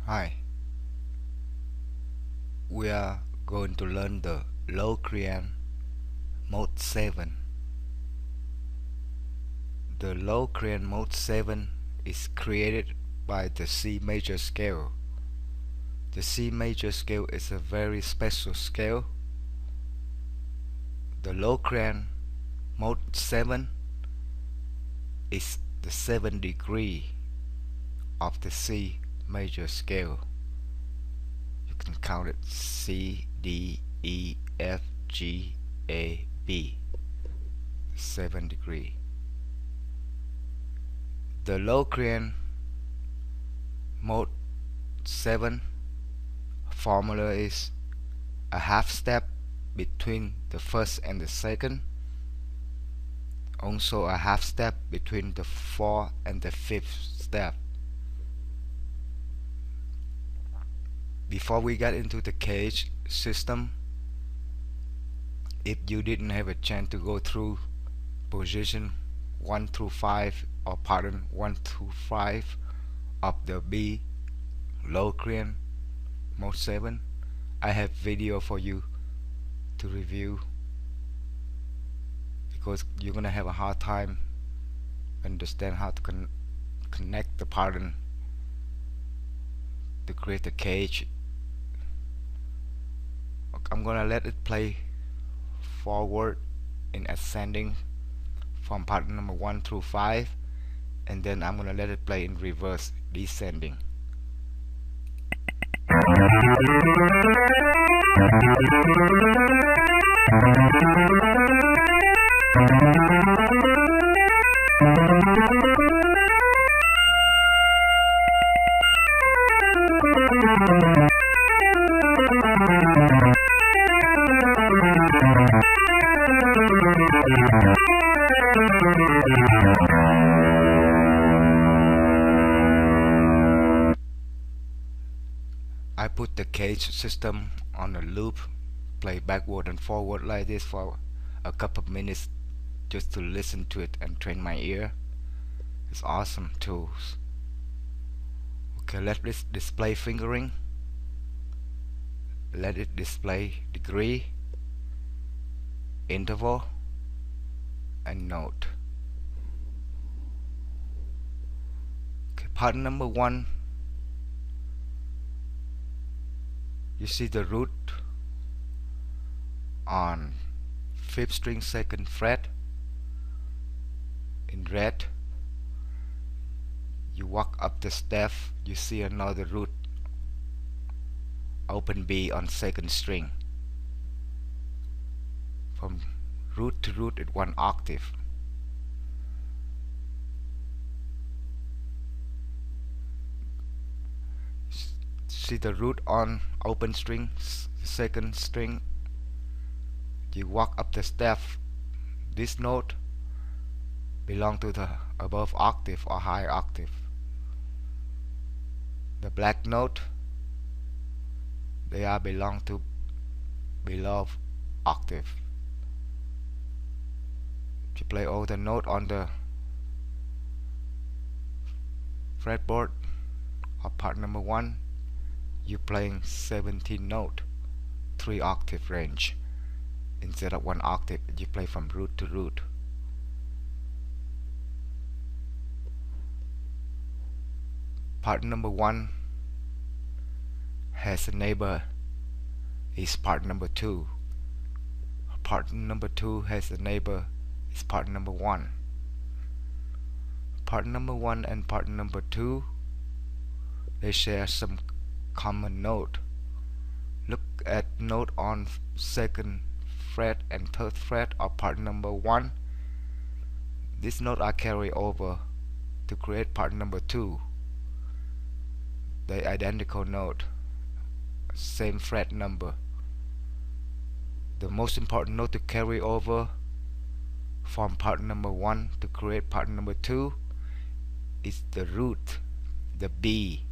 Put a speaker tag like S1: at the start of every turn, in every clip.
S1: Hi, we are going to learn the Locrian Mode 7. The Locrian Mode 7 is created by the C major scale. The C major scale is a very special scale. The Locrian Mode 7 is the 7th degree of the C major scale. You can count it C, D, E, F, G, A, B. 7 degree. The Locrian Mode 7 formula is a half step between the first and the second, also a half step between the fourth and the fifth step. Before we get into the CAGED system, if you didn't have a chance to go through position 1 through 5 or pattern 1 through 5 of the B Locrian Mode 7, I have video for you to review, because you're gonna have a hard time understand how to connect the pattern to create a cage. I'm gonna let it play forward in ascending from pattern number 1 through 5, and then I'm gonna let it play in reverse descending. I put the CAGED system on a loop, play backward and forward like this for a couple of minutes just to listen to it and train my ear. It's awesome tools. Okay, let this display fingering. Let it display degree, interval, and note. Okay, pattern number 1. You see the root on 5th string 2nd fret in red. You walk up the step, you see another root, open B on 2nd string. From root to root at 1 octave. See the root on open string 2nd string. You walk up the step. This note belong to the above octave or high octave. The black note, they are belong to below octave. If you play all the note on the fretboard of part number 1, you're playing 17 note, 3 octave range. Instead of 1 octave, you play from root to root. Part number 1 has a neighbor is part number 2. Part number 2 has a neighbor is part number 1. Part number 1 and part number 2, they share some common note. Look at note on 2nd fret and 3rd fret of part number 1. This note are carried over to create part number 2. They identical note, same fret number. The most important note to carry over from part number 1 to create part number 2 is the root, the B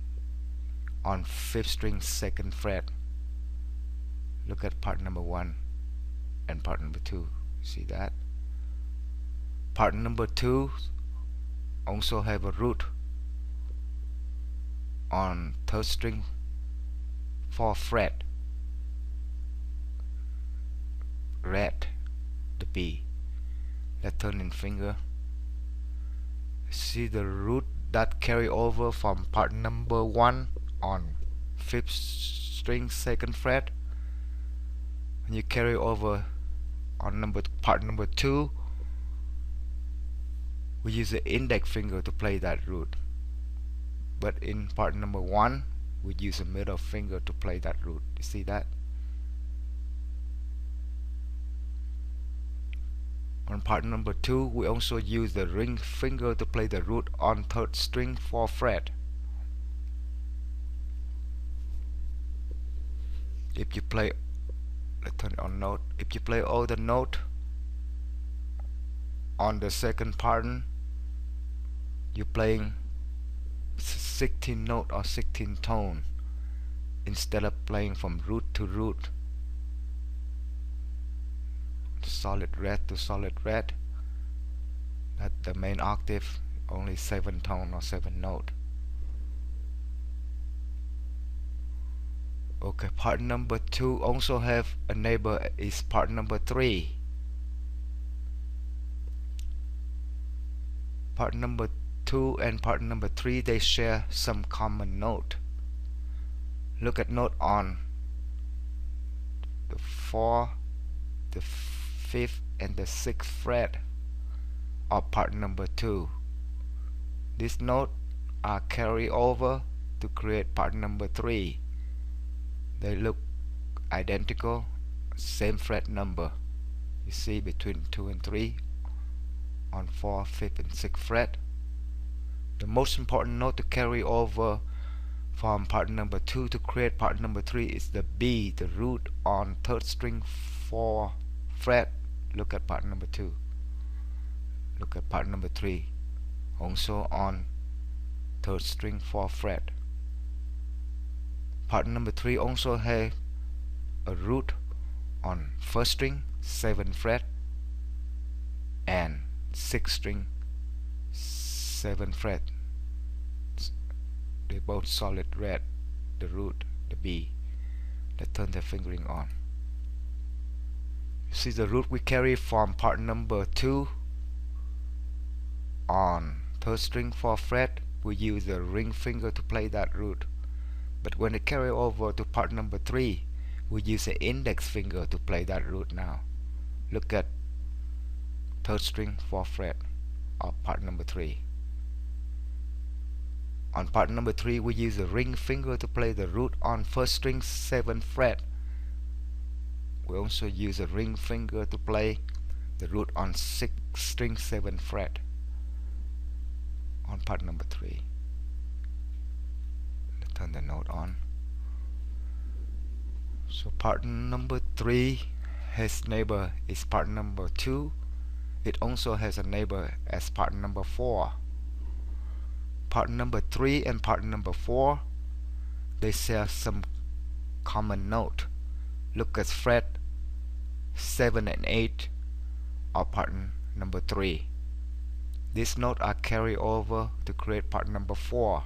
S1: on 5th string 2nd fret. Look at part number 1 and part number 2. See that? Part number 2 also have a root on third string 4th fret, red, the B. Let's turn in finger. See the root that carry over from part number 1 on 5th string 2nd fret. When you carry over on part number 2, we use the index finger to play that root. But in part number 1, we use the middle finger to play that root. You see that? On part number 2, we also use the ring finger to play the root on 3rd string 4th fret. If you play, let's turn it on note. If you play all the note on the second pattern, you're playing 16 note or 16 tone instead of playing from root to root, solid red to solid red. That the main octave only 7 tone or 7 note. Okay, part number 2 also have a neighbor is part number 3. Part number 2 and part number 3, they share some common note. Look at note on the 4th, the 5th and the 6th fret of part number 2. These notes are carried over to create part number 3. They look identical, same fret number. You see between 2 and 3 on 4th, 5th and 6th fret. The most important note to carry over from part number 2 to create part number 3 is the B, the root on 3rd string 4th fret. Look at part number 2. Look at part number 3, also on 3rd string 4th fret. Part number 3 also have a root on 1st string 7th fret and 6th string 7th fret. They both solid red, the root, the B. Let's turn the fingering on. You see the root we carry from part number 2 on 3rd string 4th fret. We use the ring finger to play that root. But when it carry over to part number 3, we use the index finger to play that root now. Look at 3rd string 4th fret of part number 3. On part number 3, we use the ring finger to play the root on 1st string 7th fret. We also use a ring finger to play the root on 6th string 7th fret on part number 3. Let's turn the note on. So part number 3 has neighbor is part number 2. It also has a neighbor as part number 4. Part number 3 and part number 4, they share some common note. Look at fret 7 and 8 of part number 3. These notes are carried over to create part number 4.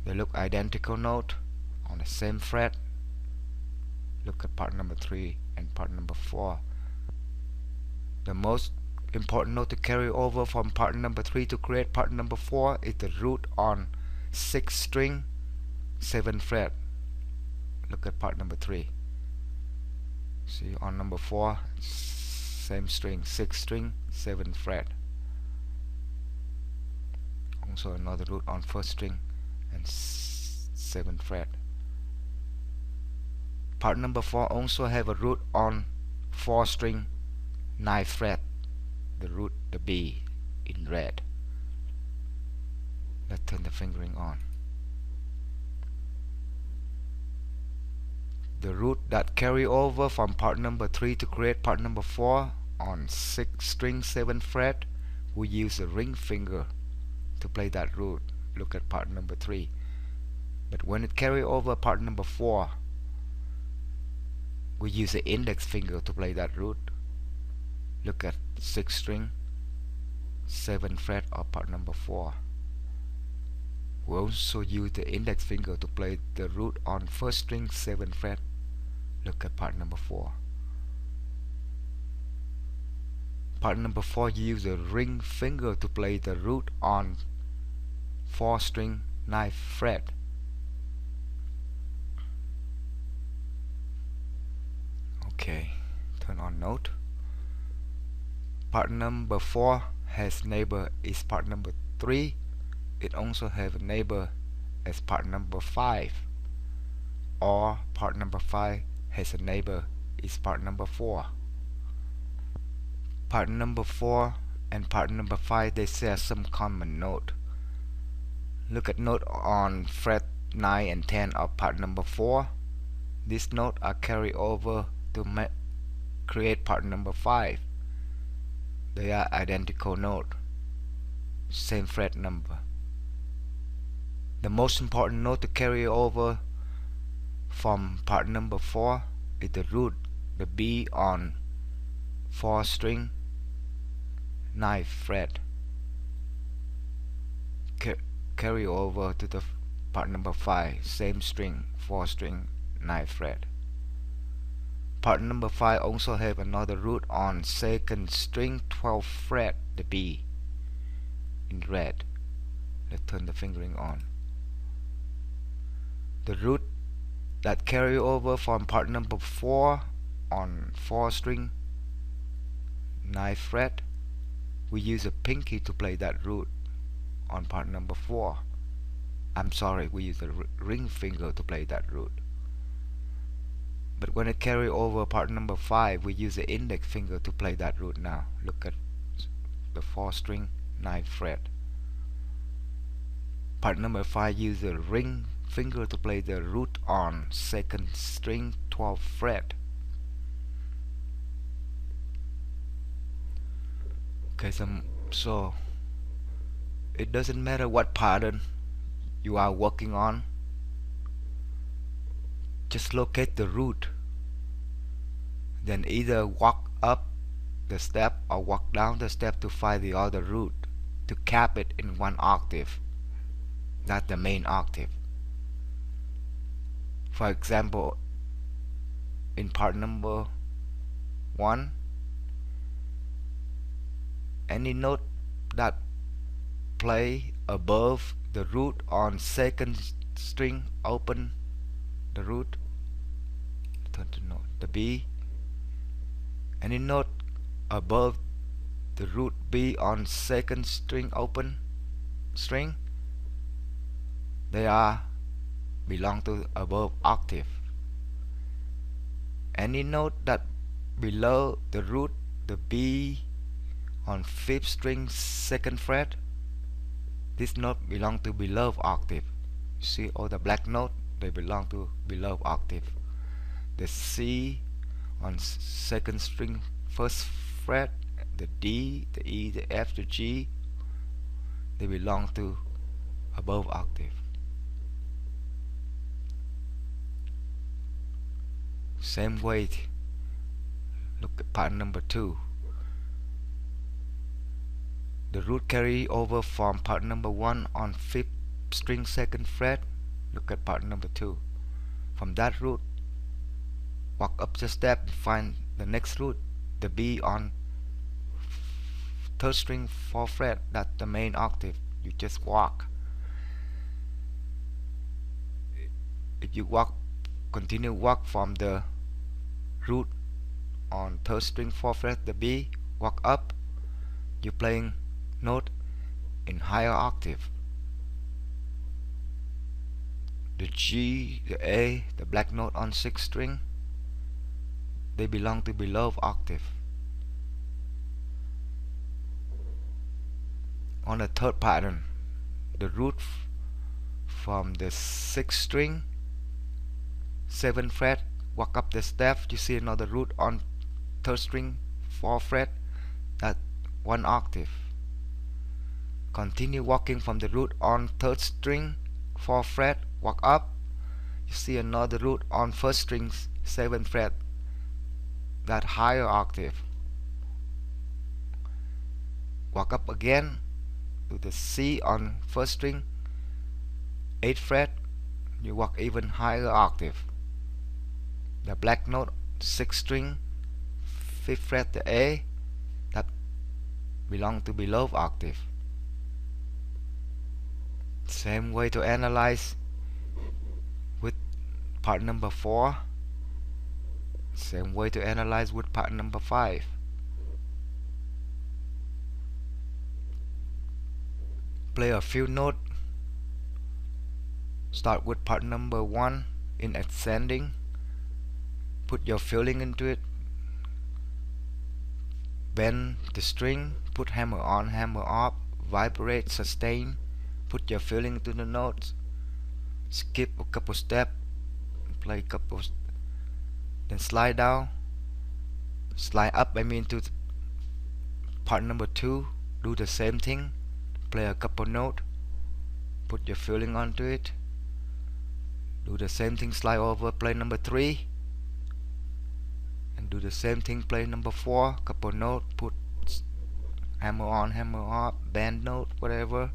S1: They look identical note on the same fret. Look at part number 3 and part number 4. The most important note to carry over from part number 3 to create part number 4 is the root on 6th string 7th fret. Look at part number 3. See on number 4, same string, 6th string 7th fret. Also another root on 1st string and 7th fret. Part number 4 also have a root on 4th string 9th fret. The root, the B, in red. Let's turn the fingering on. The root that carry over from part number 3 to create part number 4 on 6th string 7th fret, we use the ring finger to play that root. Look at part number 3. But when it carry over part number 4, we use the index finger to play that root. Look at 6th string 7th fret of part number 4. We also use the index finger to play the root on first string 7th fret. Look at part number 4. Part number 4 use the ring finger to play the root on 4th string 9th fret. Okay, turn on note. Part number 4 has neighbor is part number 3. It also have a neighbor as part number 5. Or part number 5 has a neighbor is part number 4. Part number 4 and part number 5, they share some common note. Look at note on fret 9 and 10 of part number 4. These notes are carried over to create part number 5. They are identical note, same fret number. The most important note to carry over from part number 4 is the root, the B on 4th string 9th fret. Carry over to the part number 5, same string, 4th string 9th fret. Part number 5 also have another root on 2nd string 12th fret, the B in red. Let's turn the fingering on. The root that carry over from part number 4 on 4th string 9th fret, we use a pinky to play that root on part number 4. I'm sorry, we use the ring finger to play that root. But when it carry over part number 5, we use the index finger to play that root now. Look at the 4th string 9th fret. Part number 5 use the ring finger to play the root on 2nd string 12th fret. Okay, so it doesn't matter what pattern you are working on, just locate the root, then either walk up the step or walk down the step to find the other root to cap it in one octave, not the main octave. For example, in part number 1, any note that play above the root on 2nd string, open the root, turn to note, the B. Any note above the root B on 2nd string, open string, they are belong to above octave. Any note that below the root, the B on 5th string 2nd fret, this note belong to below octave. You see all the black note, they belong to below octave. The C on 2nd string 1st fret, the D, the E, the F, the G, they belong to above octave. Same way, look at part number 2. The root carry over from part number 1 on 5th string 2nd fret. Look at part number 2. From that root, walk up the step and find the next root, the B on 3rd string 4th fret. That's the main octave. You just walk. If you continue walk from the root on 3rd string 4th fret, the B, walk up, you're playing note in higher octave. The G, the A, the black note on 6th string, they belong to below octave. On the third pattern, the root from the 6th string 7th fret, walk up the step, you see another root on 3rd string 4th fret, that's 1 octave. Continue walking from the root on 3rd string 4th fret, walk up, you see another root on 1st string 7th fret, that higher octave. Walk up again to the C on 1st string 8th fret, you work even higher octave. The black note, 6th string, 5th fret, the A, that belong to below octave. Same way to analyze with part number 4. Same way to analyze with part number 5. Play a few notes. Start with part number 1 in ascending. Put your feeling into it. Bend the string. Put hammer on, hammer off. Vibrate, sustain. Put your feeling into the notes. Skip a couple steps. Play a couple. Then slide down. Slide up, I mean, to part number 2. Do the same thing. Play a couple notes. Put your feeling onto it. Do the same thing, slide over, play number 3. And do the same thing, play number 4. Couple note, put hammer on, hammer off, band note, whatever.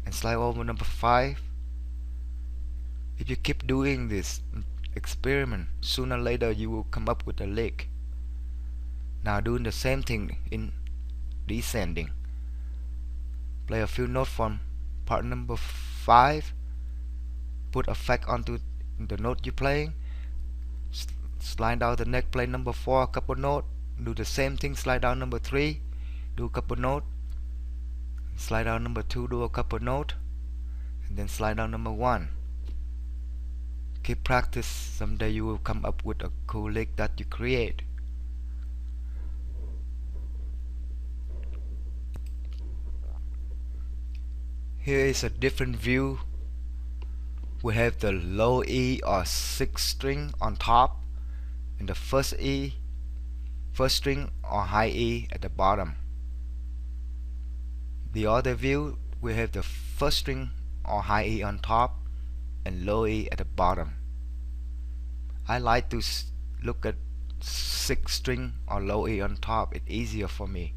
S1: And slide over number 5. If you keep doing this experiment, sooner or later you will come up with a lick. Now doing the same thing in descending. Play a few notes from part number 5. Put effect onto the note you're playing. Slide down the neck, play number 4, a couple note. Do the same thing, slide down number 3, do a couple note. Slide down number 2, do a couple note. And then slide down number 1. Keep practice, someday you will come up with a cool lick that you create. Here is a different view. We have the low E or 6th string on top, and the first string or high E at the bottom. The other view, we have the first string or high E on top and low E at the bottom. I like to look at 6th string or low E on top. It's easier for me,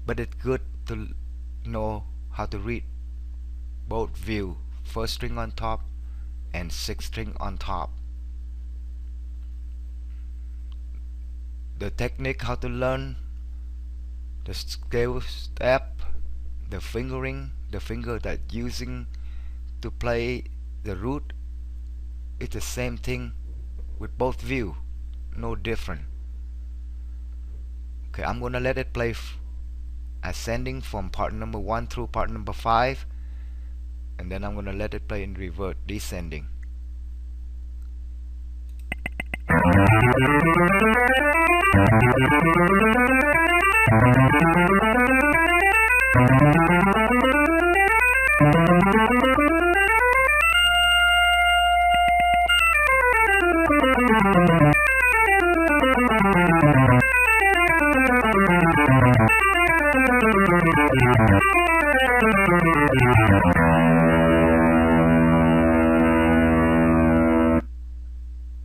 S1: but it's good to know how to read both view, first string on top and 6th string on top. The technique how to learn the scale step, the fingering, the finger that using to play the root, it's the same thing with both view, no different. Okay, I'm gonna let it play ascending from part number 1 through part number 5, and then I'm gonna let it play in reverse, descending.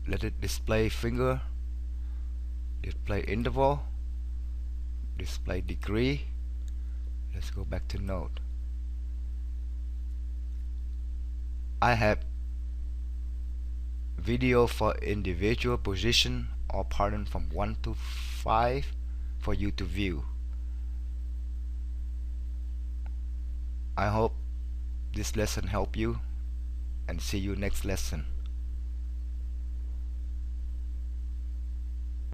S1: Let it display finger, display interval, display degree. Let's go back to note. I have video for individual position or pattern from 1 to 5 for you to view. I hope this lesson helped you, and see you next lesson.